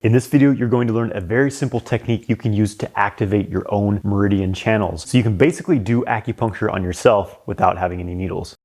In this video, you're going to learn a very simple technique you can use to activate your own meridian channels. So you can basically do acupuncture on yourself without having any needles.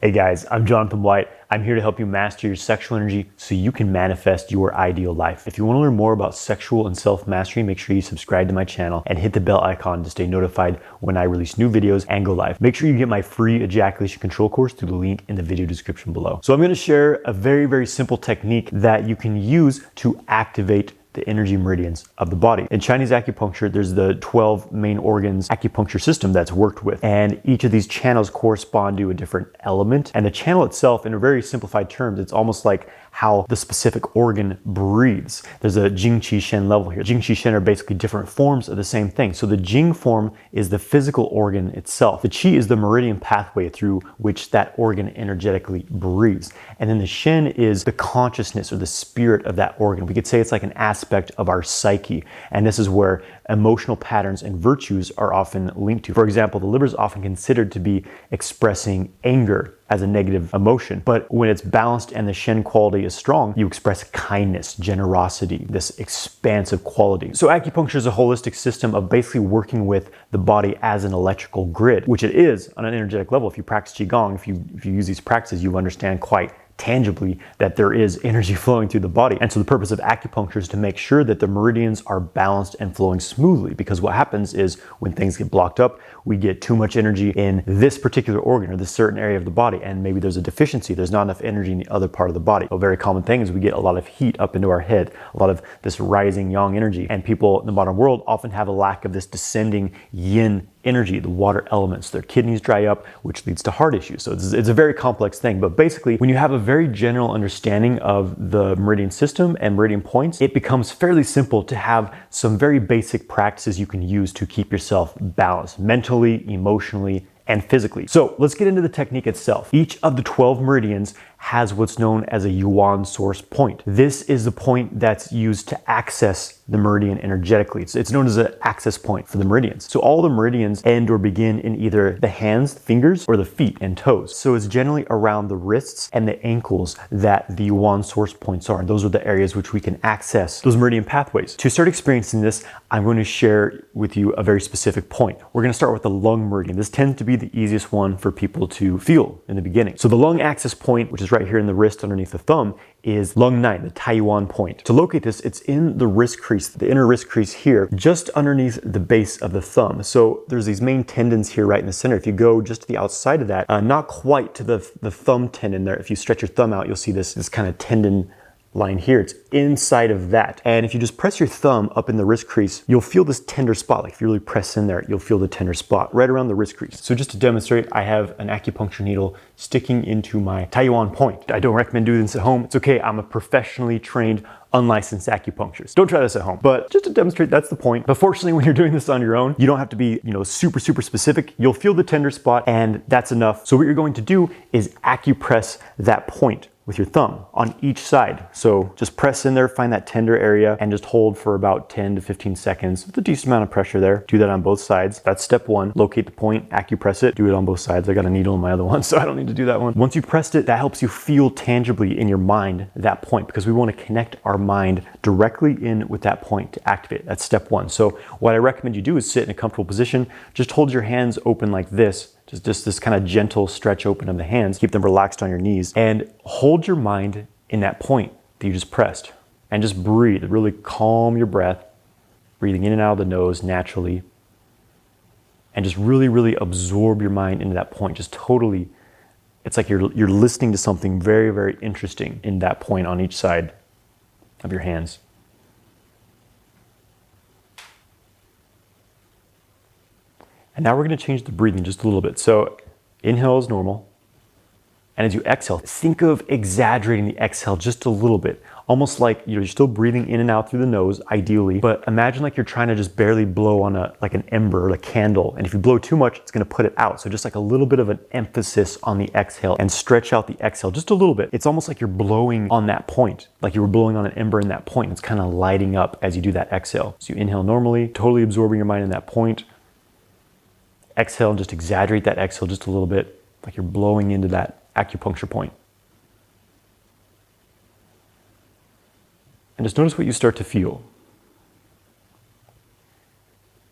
Hey guys, I'm Jonathan White. I'm here to help you master your sexual energy so you can manifest your ideal life. If you want to learn more about sexual and self-mastery, make sure you subscribe to my channel and hit the bell icon to stay notified when I release new videos and go live. Make sure you get my free ejaculation control course through the link in the video description below. So I'm going to share a very simple technique that you can use to activate the energy meridians of the body. In Chinese acupuncture, there's the 12 main organs acupuncture system that's worked with, and each of these channels correspond to a different element. And the channel itself, in a very simplified terms, it's almost like how the specific organ breathes. There's a Jing, Qi, Shen level here. Jing, Qi, Shen are basically different forms of the same thing. So the Jing form is the physical organ itself. The Qi is the meridian pathway through which that organ energetically breathes. And then the Shen is the consciousness or the spirit of that organ. We could say it's like an aspect of our psyche. And this is where emotional patterns and virtues are often linked to. For example, the liver is often considered to be expressing anger as a negative emotion. But when it's balanced and the Shen quality is strong, you express kindness, generosity, this expansive quality. So acupuncture is a holistic system of basically working with the body as an electrical grid, which it is on an energetic level. If you practice Qigong, if you use these practices, you understand quite tangibly that there is energy flowing through the body. And so the purpose of acupuncture is to make sure that the meridians are balanced and flowing smoothly, because what happens is when things get blocked up, we get too much energy in this particular organ or this certain area of the body, and maybe there's a deficiency, there's not enough energy in the other part of the body. A very common thing is we get a lot of heat up into our head, a lot of this rising yang energy, and people in the modern world often have a lack of this descending yin energy, the water elements. Their kidneys dry up, which leads to heart issues. So it's a very complex thing. But basically, when you have a very general understanding of the meridian system and meridian points, it becomes fairly simple to have some very basic practices you can use to keep yourself balanced mentally, emotionally, and physically. So let's get into the technique itself. Each of the 12 meridians has what's known as a yuan source point. This is the point that's used to access the meridian energetically. It's known as an access point for the meridians. So all the meridians end or begin in either the hands, fingers, or the feet and toes. So it's generally around the wrists and the ankles that the yuan source points are. And those are the areas which we can access those meridian pathways. To start experiencing this, I'm going to share with you a very specific point. We're going to start with the lung meridian. This tends to be the easiest one for people to feel in the beginning. So the lung access point, which is right here in the wrist underneath the thumb, is lung 9, the Taiyuan point. To locate this, it's in the wrist crease, the inner wrist crease here, just underneath the base of the thumb. So there's these main tendons here right in the center. If you go just to the outside of that, not quite to the thumb tendon there, if you stretch your thumb out, you'll see this kind of tendon line here. It's inside of that. And if you just press your thumb up in the wrist crease, you'll feel this tender spot. Like if you really press in there, you'll feel the tender spot right around the wrist crease. So just to demonstrate, I have an acupuncture needle sticking into my Taiyuan point. I don't recommend doing this at home. It's okay. I'm a professionally trained, unlicensed acupuncturist. Don't try this at home. But just to demonstrate, that's the point. But fortunately, when you're doing this on your own, you don't have to be, super specific. You'll feel the tender spot and that's enough. So what you're going to do is acupress that point with your thumb on each side. So just press in there, find that tender area, and just hold for about 10 to 15 seconds with a decent amount of pressure there. Do that on both sides. That's step one. Locate the point, acupress it, do it on both sides. I got a needle in my other one, so I don't need to do that one. Once you've pressed it, that helps you feel tangibly in your mind that point, because we want to connect our mind directly in with that point to activate it. That's step one. So what I recommend you do is sit in a comfortable position. Just hold your hands open like this. Just this kind of gentle stretch open of the hands. Keep them relaxed on your knees and hold your mind in that point that you just pressed, and just breathe. Really calm your breath, breathing in and out of the nose naturally, and just really absorb your mind into that point. Just totally, it's like you're listening to something very interesting in that point on each side of your hands. And now we're going to change the breathing just a little bit. So inhale is normal. And as you exhale, think of exaggerating the exhale just a little bit. Almost like you're still breathing in and out through the nose, ideally. But imagine like you're trying to just barely blow on an ember or a candle. And if you blow too much, it's going to put it out. So just like a little bit of an emphasis on the exhale, and stretch out the exhale just a little bit. It's almost like you're blowing on that point, like you were blowing on an ember in that point. It's kind of lighting up as you do that exhale. So you inhale normally, totally absorbing your mind in that point. Exhale and just exaggerate that exhale just a little bit, like you're blowing into that acupuncture point. And just notice what you start to feel.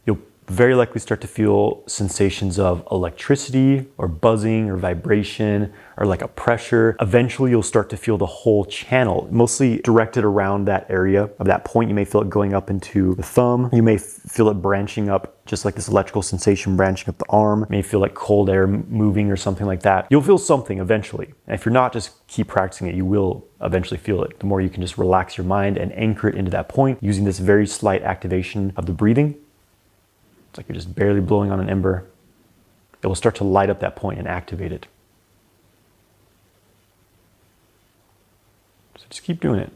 You'll very likely start to feel sensations of electricity or buzzing or vibration or like a pressure. Eventually you'll start to feel the whole channel, mostly directed around that area of that point. You may feel it going up into the thumb. You may feel it branching up, just like this electrical sensation branching up the arm. You may feel like cold air moving or something like that. You'll feel something eventually. And if you're not, just keep practicing it. You will eventually feel it. The more you can just relax your mind and anchor it into that point using this very slight activation of the breathing. It's like you're just barely blowing on an ember. It will start to light up that point and activate it. So just keep doing it.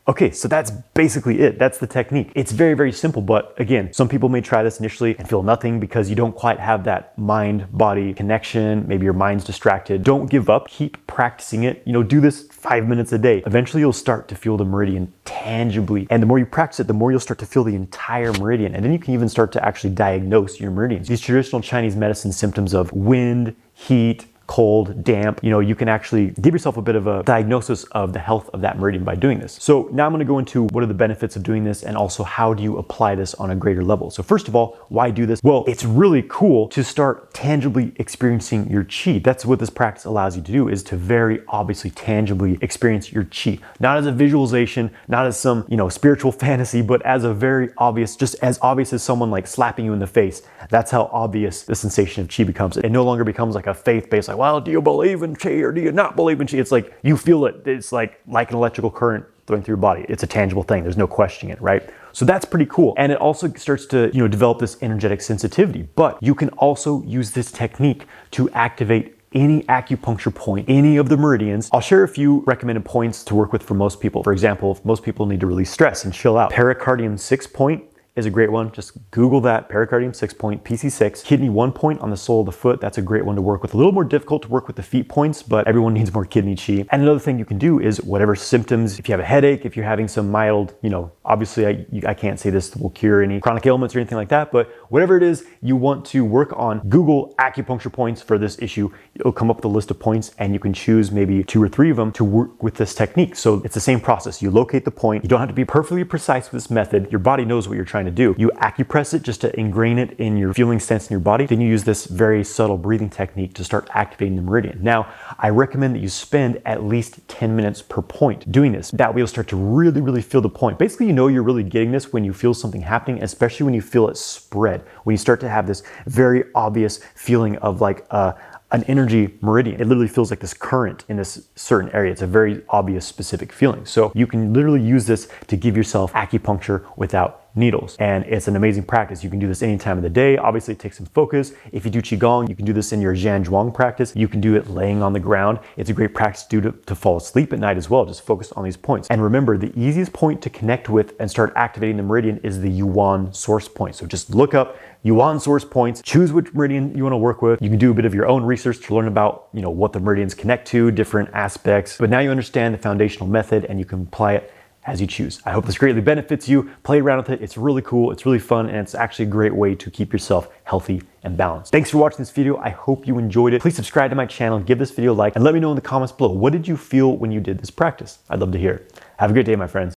Okay, so that's basically it. That's the technique. It's very, very simple, but again, some people may try this initially and feel nothing because you don't quite have that mind-body connection. Maybe your mind's distracted. Don't give up. Keep practicing it. Do this 5 minutes a day. Eventually, you'll start to feel the meridian tangibly. And the more you practice it, the more you'll start to feel the entire meridian. And then you can even start to actually diagnose your meridians. These traditional Chinese medicine symptoms of wind, heat, cold, damp, you can actually give yourself a bit of a diagnosis of the health of that meridian by doing this. So now I'm going to go into what are the benefits of doing this and also how do you apply this on a greater level. So first of all, why do this? Well, it's really cool to start tangibly experiencing your chi. That's what this practice allows you to do, is to very obviously tangibly experience your chi. Not as a visualization, not as some, spiritual fantasy, but as a very obvious, just as obvious as someone like slapping you in the face. That's how obvious the sensation of chi becomes. It no longer becomes like a faith-based, well, do you believe in chi or do you not believe in chi? It's like you feel it. It's like an electrical current going through your body. It's a tangible thing. There's no questioning it, right? So that's pretty cool. And it also starts to, develop this energetic sensitivity. But you can also use this technique to activate any acupuncture point, any of the meridians. I'll share a few recommended points to work with for most people. For example, if most people need to release stress and chill out, pericardium 6 point is a great one. Just Google that, pericardium 6 point, PC6. Kidney 1 point on the sole of the foot. That's a great one to work with. A little more difficult to work with the feet points, but everyone needs more kidney chi. And another thing you can do is whatever symptoms, if you have a headache, if you're having some mild, obviously I can't say this will cure any chronic ailments or anything like that, but whatever it is you want to work on, Google acupuncture points for this issue. It'll come up with a list of points and you can choose maybe 2 or 3 of them to work with this technique. So it's the same process. You locate the point. You don't have to be perfectly precise with this method. Your body knows what you're trying to do. You acupress it just to ingrain it in your feeling sense in your body. Then you use this very subtle breathing technique to start activating the meridian. Now, I recommend that you spend at least 10 minutes per point doing this. That way you'll start to really, really feel the point. Basically, you're really getting this when you feel something happening, especially when you feel it spread. When you start to have this very obvious feeling of like an energy meridian. It literally feels like this current in this certain area. It's a very obvious, specific feeling. So you can literally use this to give yourself acupuncture without needles. And it's an amazing practice. You can do this any time of the day. Obviously, it takes some focus. If you do Qigong, you can do this in your Zhanzhuang practice. You can do it laying on the ground. It's a great practice to do to fall asleep at night as well. Just focus on these points. And remember, the easiest point to connect with and start activating the meridian is the Yuan source point. So just look up Yuan source points, choose which meridian you want to work with. You can do a bit of your own research to learn about, what the meridians connect to, different aspects. But now you understand the foundational method and you can apply it as you choose. I hope this greatly benefits you. Play around with it. It's really cool. It's really fun. And it's actually a great way to keep yourself healthy and balanced. Thanks for watching this video. I hope you enjoyed it. Please subscribe to my channel, give this video a like, and let me know in the comments below, what did you feel when you did this practice? I'd love to hear it. Have a great day, my friends.